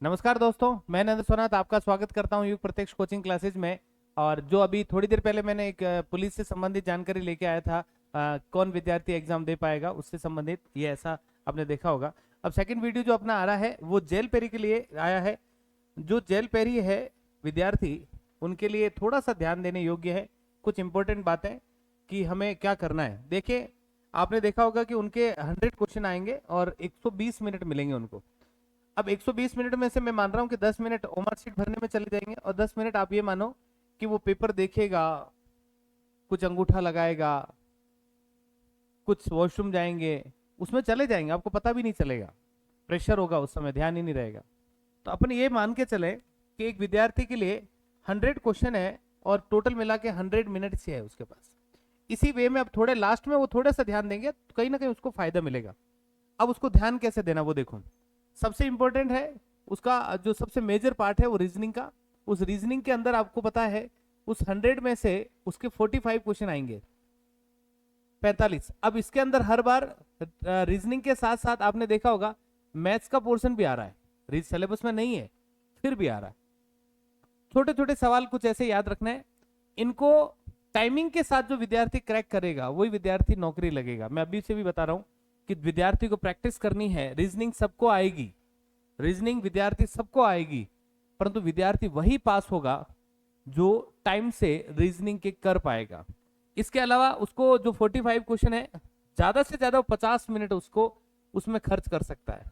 नमस्कार दोस्तों, मैं नंद सोनाथ आपका स्वागत करता हूं युग प्रत्यक्ष कोचिंग क्लासेज में। और जो अभी थोड़ी देर पहले मैंने एक पुलिस से संबंधित जानकारी लेके आया था, कौन विद्यार्थी एग्जाम दे पाएगा उससे संबंधित, ये ऐसा आपने देखा होगा। अब सेकंड वीडियो जो अपना आ रहा है वो जेल पेरी के लिए आया है। जो जेल पेरी है विद्यार्थी, उनके लिए थोड़ा सा ध्यान देने योग्य है। कुछ इंपॉर्टेंट बातें कि हमें क्या करना है। देखिए, आपने देखा होगा कि उनके 100 क्वेश्चन आएंगे और 120 मिनट मिलेंगे उनको। अब 120 मिनट में से मैं मान रहा हूं कि 10 मिनट ओमर शीट भरने में चले जाएंगे और 10 मिनट आप ये मानो कि वो पेपर देखेगा, कुछ अंगूठा लगाएगा, कुछ वॉशरूम जाएंगे, उसमें चले जाएंगे, आपको पता भी नहीं चलेगा। प्रेशर होगा उस समय, ध्यान ही नहीं रहेगा। तो अपन ये मान के चले कि एक विद्यार्थी के लिए 100 क्वेश्चन है और टोटल मिला के 100 मिनट से है उसके पास। इसी वे में अब थोड़े लास्ट में वो थोड़ा सा ध्यान देंगे तो कहीं ना कहीं उसको फायदा मिलेगा। अब उसको ध्यान कैसे देना वो देखो। सबसे इंपॉर्टेंट है उसका जो सबसे मेजर पार्ट है वो रीजनिंग का। उस रीजनिंग के अंदर आपको पता है उस 100 में से उसके 45 क्वेश्चन आएंगे, 45। अब इसके अंदर हर बार रीजनिंग के साथ साथ आपने देखा होगा मैथ्स का पोर्शन भी आ रहा है। रीज सिलेबस में नहीं है, फिर भी आ रहा है। छोटे छोटे सवाल कुछ ऐसे याद रखना है इनको। टाइमिंग के साथ जो विद्यार्थी क्रैक करेगा वही विद्यार्थी नौकरी लगेगा। मैं अभी से भी बता रहा हूं कि विद्यार्थी को प्रैक्टिस करनी है। रीजनिंग सबको आएगी, रीजनिंग विद्यार्थी सबको आएगी, परंतु विद्यार्थी वही पास होगा जो टाइम से रीजनिंग के कर पाएगा। इसके अलावा उसको जो 45 क्वेश्चन है, ज्यादा से ज्यादा 50 मिनट उसको उसमें खर्च कर सकता है।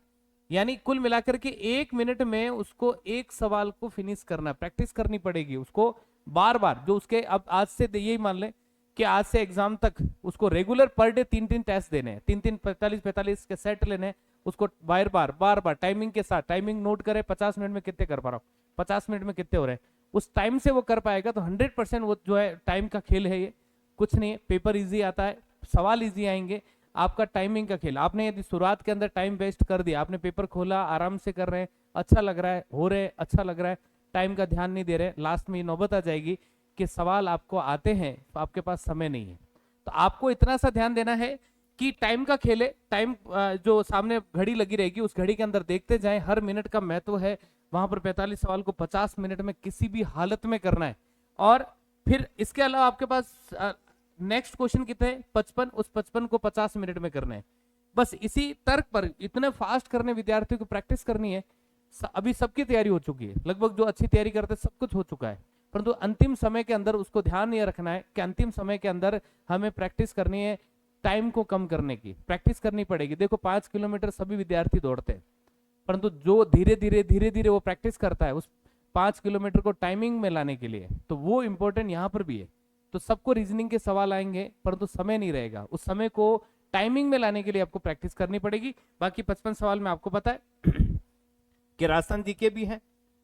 यानी कुल मिलाकर के 1 मिनट में उसको एक सवाल को फिनिश करना, प्रैक्टिस करनी पड़ेगी उसको बार बार। जो उसके अब आज से यही मान ले कि आज से एग्जाम तक उसको रेगुलर पर डे 3-3 टेस्ट देने हैं, 3-3 45-45 के सेट लेने हैं उसको। बार बार टाइमिंग के साथ, टाइमिंग नोट करे 50 मिनट में कितने कर पा रहा हूँ, 50 मिनट में कितने हो रहे हैं, उस टाइम से वो कर पाएगा तो 100% वो जो है टाइम का खेल है। ये कुछ नहीं है, पेपर इजी आता है, सवाल इजी आएंगे, आपका टाइमिंग का खेल। आपने यदि शुरुआत के अंदर टाइम वेस्ट कर दिया, आपने पेपर खोला, आराम से कर रहे हैं, अच्छा लग रहा है, हो रहे अच्छा लग रहा है, टाइम का ध्यान नहीं दे रहे, लास्ट में ये नौबत आ जाएगी कि सवाल आपको आते हैं तो आपके पास समय नहीं है। तो आपको इतना सा ध्यान देना है कि टाइम का खेल है। टाइम जो सामने घड़ी लगी रहेगी उस घड़ी के अंदर देखते जाएं, हर मिनट का महत्व है। वहां पर 45 सवाल को 50 मिनट में किसी भी हालत में करना है। और फिर इसके अलावा आपके पास नेक्स्ट क्वेश्चन कितने, 55, उस 55 को 50 मिनट में करना है। बस इसी तर्क पर इतने फास्ट करने विद्यार्थियों को प्रैक्टिस करनी है। अभी सबकी तैयारी हो चुकी है, लगभग जो अच्छी तैयारी करते सब कुछ हो चुका है, परंतु अंतिम समय के अंदर उसको ध्यान ये रखना है कि अंतिम समय के अंदर हमें प्रैक्टिस करनी है। टाइम को कम करने की प्रैक्टिस करनी पड़ेगी। देखो 5 किलोमीटर सभी विद्यार्थी दौड़ते हैं, परंतु जो धीरे धीरे वो प्रैक्टिस करता है उस 5 किलोमीटर को टाइमिंग में लाने के लिए, तो वो इंपॉर्टेंट यहाँ पर भी है। तो सबको रीजनिंग के सवाल आएंगे परंतु समय नहीं रहेगा, उस समय को टाइमिंग में लाने के लिए आपको प्रैक्टिस करनी पड़ेगी। बाकी 55 सवाल में आपको पता है कि राजस्थान जीके भी है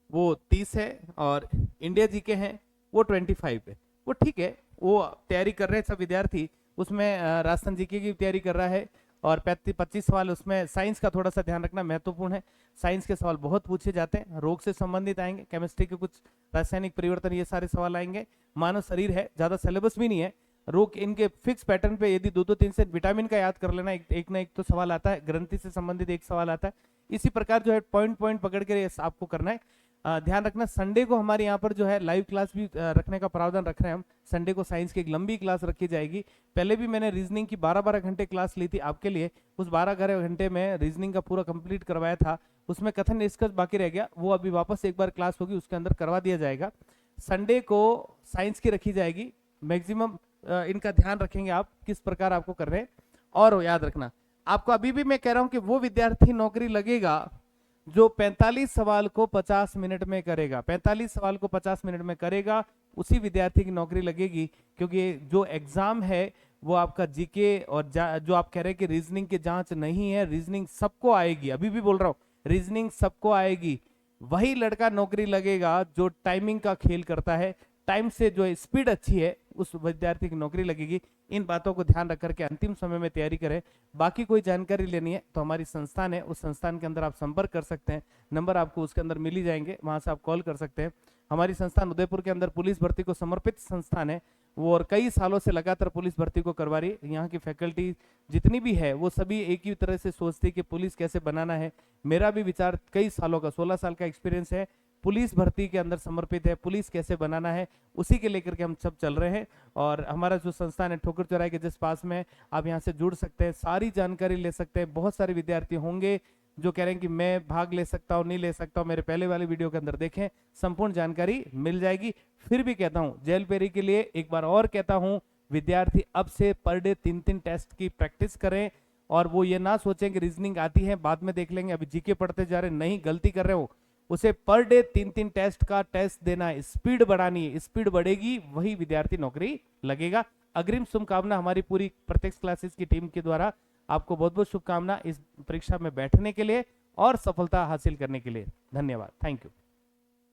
वो 30 है और इंडिया जीके है वो 25 है। वो ठीक है, वो तैयारी कर रहे हैं सब विद्यार्थी उसमें। राजस्थान जीके की तैयारी कर रहा है और 25 सवाल उसमें। साइंस का थोड़ा सा ध्यान रखना महत्वपूर्ण है। साइंस के सवाल बहुत पूछे जाते हैं, रोग से संबंधित आएंगे, केमिस्ट्री के कुछ रासायनिक परिवर्तन, ये सारे सवाल आएंगे। मानव शरीर है, ज्यादा सिलेबस भी नहीं है। रोग इनके फिक्स पैटर्न पे यदि 2-2 3 से विटामिन का याद कर लेना, एक ना एक तो सवाल आता है। ग्रंथि से संबंधित एक सवाल आता है। इसी प्रकार जो है पॉइंट पॉइंट पकड़ के आपको करना है। ध्यान रखना संडे को हमारे यहाँ पर जो है लाइव क्लास भी रखने का प्रावधान रख रहे हैं हम। संडे को साइंस की एक लंबी क्लास रखी जाएगी। पहले भी मैंने रीजनिंग की 12-12 घंटे क्लास ली थी आपके लिए। उस 12 घंटे में रीजनिंग का पूरा कंप्लीट करवाया था, उसमें कथन निष्कर्ष बाकी रह गया, वो अभी वापस एक बार क्लास होगी उसके अंदर करवा दिया जाएगा। संडे को साइंस की रखी जाएगी। मैक्सिमम इनका ध्यान रखेंगे आप किस प्रकार आपको कर रहे हैं। और याद रखना आपको अभी भी मैं कह रहा हूं कि वो विद्यार्थी नौकरी लगेगा जो 45 सवाल को 50 मिनट में करेगा। 45 सवाल को 50 मिनट में करेगा, उसी विद्यार्थी की नौकरी लगेगी। क्योंकि जो एग्जाम है वो आपका जीके और जो आप कह रहे हैं कि रीजनिंग की जांच नहीं है, रीजनिंग सबको आएगी। अभी भी बोल रहा हूं रीजनिंग सबको आएगी। वही लड़का नौकरी लगेगा जो टाइमिंग का खेल करता है, टाइम से जो स्पीड अच्छी है, उस विद्यार्थी की नौकरी लगेगी। इन बातों को ध्यान रख करके अंतिम समय में तैयारी करें। बाकी कोई जानकारी लेनी है तो हमारी संस्थान है, उस संस्थान के अंदर आप संपर्क कर सकते हैं। नंबर आपको उसके अंदर मिल ही जाएंगे, वहां से आप कॉल कर सकते हैं। हमारी संस्थान उदयपुर के अंदर पुलिस भर्ती को समर्पित संस्थान है वो और कई सालों से लगातार पुलिस भर्ती को करवा रही है। यहाँ की फैकल्टी जितनी भी है वो सभी एक ही तरह से सोचती है कि पुलिस कैसे बनाना है। मेरा भी विचार कई सालों का 16 साल का एक्सपीरियंस है, पुलिस भर्ती के अंदर समर्पित है, पुलिस कैसे बनाना है उसी के लेकर के हम सब चल रहे हैं। और हमारा जो संस्थान है ठोकर चौराहे के जस्ट पास में, आप यहाँ से जुड़ सकते हैं, सारी जानकारी ले सकते हैं। बहुत सारे विद्यार्थी होंगे जो कह रहे हैं कि मैं भाग ले सकता हूँ नहीं ले सकता हूँ, मेरे पहले वाले वीडियो के अंदर देखें, संपूर्ण जानकारी मिल जाएगी। फिर भी कहता हूँ जेल पेरी के लिए एक बार और कहता हूँ, विद्यार्थी अब से पर डे 3-3 टेस्ट की प्रैक्टिस करें। और वो ये ना सोचें कि रीजनिंग आती है बाद में देख लेंगे, अभी जीके पढ़ते जा रहे, नहीं गलती कर रहे हो। उसे पर डे 3-3 टेस्ट का टेस्ट देना है, स्पीड बढ़ानी है, स्पीड बढ़ेगी वही विद्यार्थी नौकरी लगेगा। अग्रिम शुभकामना हमारी पूरी प्रत्यक्ष क्लासेस की टीम के द्वारा आपको बहुत बहुत शुभकामना इस परीक्षा में बैठने के लिए और सफलता हासिल करने के लिए। धन्यवाद, थैंक यू।